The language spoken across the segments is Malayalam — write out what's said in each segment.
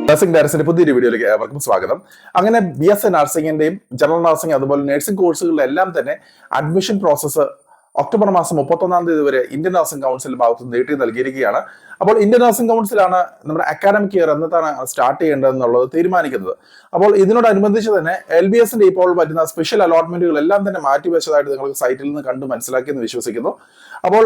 നഴ്സിംഗ് ഡയറക്ടറിന്റെ പുതിയൊരു വീഡിയോയിലേക്ക് ഏവർക്കും സ്വാഗതം. അങ്ങനെ BSc നഴ്സിംഗിന്റെയും ജനറൽ നഴ്സിംഗ് അതുപോലെ നഴ്സിംഗ് കോഴ്സുകളിലെല്ലാം തന്നെ അഡ്മിഷൻ പ്രോസസ്സ് ഒക്ടോബർ മാസം 31-ാം തീയതി വരെ ഇന്ത്യൻ നഴ്സിംഗ് കൗൺസിൽ ഭാഗത്ത് നീട്ടി നൽകിയിരിക്കുകയാണ്. അപ്പോൾ ഇന്ത്യൻ നഴ്സിംഗ് കൗൺസിലാണ് നമ്മുടെ അക്കാഡമിക് ഇയർ എന്നതാണ് സ്റ്റാർട്ട് ചെയ്യേണ്ടതെന്നുള്ളത് തീരുമാനിക്കുന്നത്. അപ്പോൾ ഇതിനോടനുബന്ധിച്ച് തന്നെ LBSന്റെ ഇപ്പോൾ വരുന്ന സ്പെഷ്യൽ അലോട്ട്മെന്റുകൾ എല്ലാം തന്നെ മാറ്റിവെച്ചതായിട്ട് നിങ്ങൾക്ക് സൈറ്റിൽ നിന്ന് കണ്ട് മനസ്സിലാക്കിയെന്ന് വിശ്വസിക്കുന്നു. അപ്പോൾ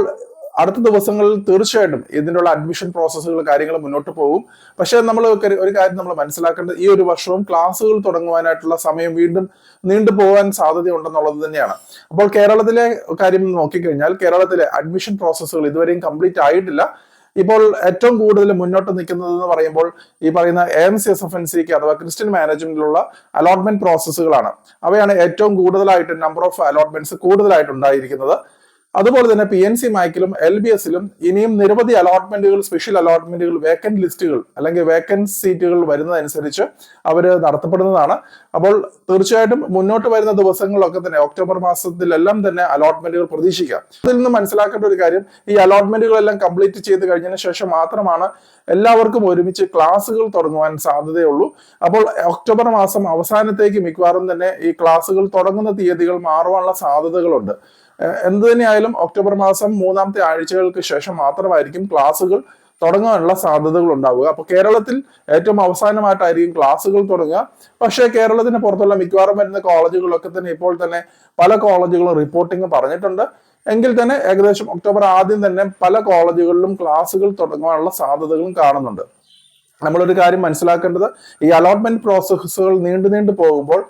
അടുത്ത ദിവസങ്ങളിൽ തീർച്ചയായിട്ടും ഇതിനുള്ള അഡ്മിഷൻ പ്രോസസ്സുകൾ കാര്യങ്ങൾ മുന്നോട്ട് പോകും. പക്ഷേ നമ്മൾ ഒരു കാര്യം നമ്മൾ മനസ്സിലാക്കേണ്ടത് ഈ ഒരു വർഷവും ക്ലാസ്സുകൾ തുടങ്ങുവാനായിട്ടുള്ള സമയം വീണ്ടും നീണ്ടുപോകാൻ സാധ്യതയുണ്ടെന്നുള്ളത് തന്നെയാണ്. അപ്പോൾ കേരളത്തിലെ കാര്യം നോക്കിക്കഴിഞ്ഞാൽ കേരളത്തിലെ അഡ്മിഷൻ പ്രോസസ്സുകൾ ഇതുവരെയും കംപ്ലീറ്റ് ആയിട്ടില്ല. ഇപ്പോൾ ഏറ്റവും കൂടുതൽ മുന്നോട്ട് നിൽക്കുന്നത് എന്ന് പറയുമ്പോൾ ഈ പറയുന്ന AMCSFNCക്ക് അഥവാ ക്രിസ്ത്യൻ മാനേജ്മെന്റിലുള്ള അലോട്ട്മെന്റ് പ്രോസസ്സുകളാണ്. അവയാണ് ഏറ്റവും കൂടുതലായിട്ട് നമ്പർ ഓഫ് അലോട്ട്മെന്റ്സ് കൂടുതലായിട്ട് ഉണ്ടായിരിക്കുന്നത്. അതുപോലെ തന്നെ PNC മാക്കിലും LBSലും ഇനിയും നിരവധി അലോട്ട്മെന്റുകൾ, സ്പെഷ്യൽ അലോട്ട്മെന്റുകൾ, വേക്കന്റ് ലിസ്റ്റുകൾ അല്ലെങ്കിൽ വേക്കന്റ് സീറ്റുകൾ വരുന്നതനുസരിച്ച് അവർ നടത്തപ്പെടുന്നതാണ്. അപ്പോൾ തീർച്ചയായിട്ടും മുന്നോട്ട് വരുന്ന ദിവസങ്ങളിലൊക്കെ തന്നെ ഒക്ടോബർ മാസത്തിലെല്ലാം തന്നെ അലോട്ട്മെന്റുകൾ പ്രതീക്ഷിക്കാം. അതിൽ നിന്ന് മനസ്സിലാക്കേണ്ട ഒരു കാര്യം, ഈ അലോട്ട്മെന്റുകളെല്ലാം കംപ്ലീറ്റ് ചെയ്ത് കഴിഞ്ഞതിന് ശേഷം മാത്രമാണ് എല്ലാവർക്കും ഒരുമിച്ച് ക്ലാസ്സുകൾ തുടങ്ങുവാൻ സാധ്യതയുള്ളൂ. അപ്പോൾ ഒക്ടോബർ മാസം അവസാനത്തേക്ക് മിക്കവാറും തന്നെ ഈ ക്ലാസ്സുകൾ തുടങ്ങുന്ന തീയതികൾ മാറുവാനുള്ള സാധ്യതകളുണ്ട്. എന്ത് തന്നെയായാലും ഒക്ടോബർ മാസം 3-ാമത്തെ ആഴ്ചകൾക്ക് ശേഷം മാത്രമായിരിക്കും ക്ലാസ്സുകൾ തുടങ്ങാനുള്ള സാധ്യതകൾ ഉണ്ടാവുക. അപ്പൊ കേരളത്തിൽ ഏറ്റവും അവസാനമായിട്ടായിരിക്കും ക്ലാസ്സുകൾ തുടങ്ങുക. പക്ഷേ കേരളത്തിന് പുറത്തുള്ള മിക്കവാറും വരുന്ന കോളേജുകളൊക്കെ തന്നെ ഇപ്പോൾ തന്നെ പല കോളേജുകളും റിപ്പോർട്ടിംഗ് പറഞ്ഞിട്ടുണ്ട്. എങ്കിൽ തന്നെ ഏകദേശം ഒക്ടോബർ ആദ്യം തന്നെ പല കോളേജുകളിലും ക്ലാസ്സുകൾ തുടങ്ങാനുള്ള സാധ്യതകളും കാണുന്നുണ്ട്. നമ്മളൊരു കാര്യം മനസ്സിലാക്കേണ്ടത്, ഈ അലോട്ട്മെന്റ് പ്രോസസ്സുകൾ നീണ്ടു പോകുമ്പോൾ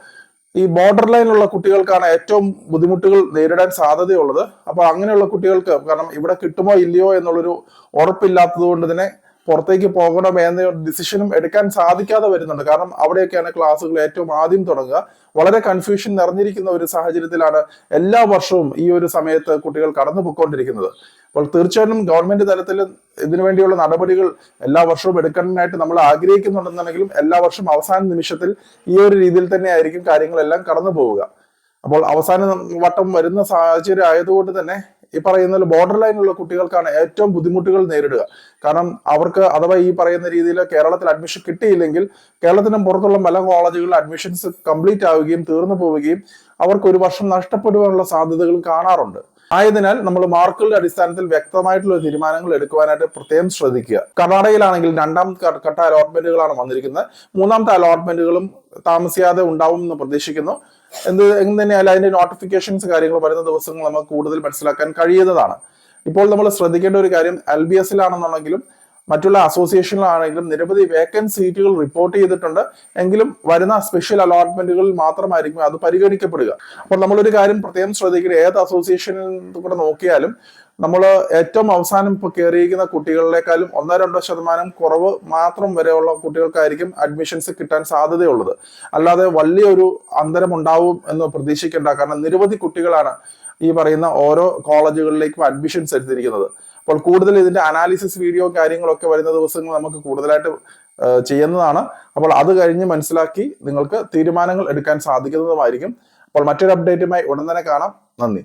ഈ ബോർഡർ ലൈനിലുള്ള കുട്ടികൾക്കാണ് ഏറ്റവും ബുദ്ധിമുട്ടുകൾ നേരിടാൻ സാധ്യതയുള്ളത്. അപ്പൊ അങ്ങനെയുള്ള കുട്ടികൾക്ക്, കാരണം ഇവിടെ കിട്ടുമോ ഇല്ലയോ എന്നുള്ളൊരു ഉറപ്പില്ലാത്തത് കൊണ്ട് തന്നെ പുറത്തേക്ക് പോകണം എന്ന ഡിസിഷനും എടുക്കാൻ സാധിക്കാതെ വരുന്നുണ്ട്. കാരണം അവിടെയൊക്കെയാണ് ക്ലാസ്സുകൾ ഏറ്റവും ആദ്യം തുടങ്ങുക. വളരെ കൺഫ്യൂഷൻ നിറഞ്ഞിരിക്കുന്ന ഒരു സാഹചര്യത്തിലാണ് എല്ലാ വർഷവും ഈ ഒരു സമയത്ത് കുട്ടികൾ കടന്നു പോയിക്കൊണ്ടിരിക്കുന്നത്. അപ്പോൾ തീർച്ചയായിട്ടും ഗവൺമെന്റ് തലത്തിൽ ഇതിനുവേണ്ടിയുള്ള നടപടികൾ എല്ലാ വർഷവും എടുക്കാനായിട്ട് നമ്മൾ ആഗ്രഹിക്കുന്നുണ്ടെന്നുണ്ടെങ്കിലും എല്ലാ വർഷവും അവസാന നിമിഷത്തിൽ ഈ ഒരു രീതിയിൽ തന്നെ ആയിരിക്കും കാര്യങ്ങളെല്ലാം കടന്നു പോവുക. അപ്പോൾ അവസാന വട്ടം വരുന്ന സാഹചര്യം ആയതുകൊണ്ട് തന്നെ ഈ പറയുന്ന ബോർഡർ ലൈനിലുള്ള കുട്ടികൾക്കാണ് ഏറ്റവും ബുദ്ധിമുട്ടുകൾ നേരിടുക. കാരണം അവർക്ക് അഥവാ ഈ പറയുന്ന രീതിയിൽ കേരളത്തിൽ അഡ്മിഷൻ കിട്ടിയില്ലെങ്കിൽ കേരളത്തിന് പുറത്തുള്ള പല കോളേജുകളിൽ അഡ്മിഷൻസ് കംപ്ലീറ്റ് ആവുകയും തീർന്നു പോവുകയും അവർക്ക് ഒരു വർഷം നഷ്ടപ്പെടുവാനുള്ള സാധ്യതകളും കാണാറുണ്ട്. ആയതിനാൽ നമ്മൾ മാർക്കുകളുടെ അടിസ്ഥാനത്തിൽ വ്യക്തമായിട്ടുള്ള തീരുമാനങ്ങൾ എടുക്കുവാനായിട്ട് പ്രത്യേകം ശ്രദ്ധിക്കുക. കർണാടകയിലാണെങ്കിൽ 2-ാം ഘട്ട അലോട്ട്മെന്റുകളാണ് വന്നിരിക്കുന്നത്. 3-ാമത്തെ അലോട്ട്മെന്റുകളും താമസിയാതെ ഉണ്ടാവും എന്ന് പ്രതീക്ഷിക്കുന്നു. എന്ത് തന്നെയായാലും അതിന്റെ നോട്ടിഫിക്കേഷൻസ് കാര്യങ്ങൾ വരുന്ന ദിവസങ്ങൾ നമുക്ക് കൂടുതൽ മനസ്സിലാക്കാൻ കഴിയുന്നതാണ്. ഇപ്പോൾ നമ്മൾ ശ്രദ്ധിക്കേണ്ട ഒരു കാര്യം, LBSലാണെന്നുണ്ടെങ്കിലും മറ്റുള്ള അസോസിയേഷനിലാണെങ്കിലും നിരവധി വേക്കന്റ് സീറ്റുകൾ റിപ്പോർട്ട് ചെയ്തിട്ടുണ്ട്. എങ്കിലും വരുന്ന സ്പെഷ്യൽ അലോട്ട്മെന്റുകളിൽ മാത്രമായിരിക്കും അത് പരിഗണിക്കപ്പെടുക. അപ്പോൾ നമ്മളൊരു കാര്യം പ്രത്യേകം ശ്രദ്ധിക്കുക, ഏത് അസോസിയേഷനിൽ കൂടെ നോക്കിയാലും നമ്മൾ ഏറ്റവും അവസാനം ഇപ്പോൾ കയറിയിരിക്കുന്ന കുട്ടികളിലേക്കാളും 1-2% കുറവ് മാത്രം വരെയുള്ള കുട്ടികൾക്കായിരിക്കും അഡ്മിഷൻസ് കിട്ടാൻ സാധ്യതയുള്ളത്. അല്ലാതെ വലിയൊരു അന്തരം ഉണ്ടാവും എന്ന് പ്രതീക്ഷിക്കേണ്ട. കാരണം നിരവധി കുട്ടികളാണ് ഈ പറയുന്ന ഓരോ കോളേജുകളിലേക്കും അഡ്മിഷൻസ് എടുത്തിരിക്കുന്നത്. അപ്പോൾ കൂടുതൽ ഇതിന്റെ അനാലിസിസ് വീഡിയോ കാര്യങ്ങളൊക്കെ വരുന്ന ദിവസങ്ങൾ നമുക്ക് കൂടുതലായിട്ട് ചെയ്യുന്നതാണ്. അപ്പോൾ അത് കഴിഞ്ഞ് മനസ്സിലാക്കി നിങ്ങൾക്ക് തീരുമാനങ്ങൾ എടുക്കാൻ സാധിക്കുന്നതുമായിരിക്കും. അപ്പോൾ മറ്റൊരു അപ്ഡേറ്റുമായി ഉടൻ തന്നെ കാണാം. നന്ദി.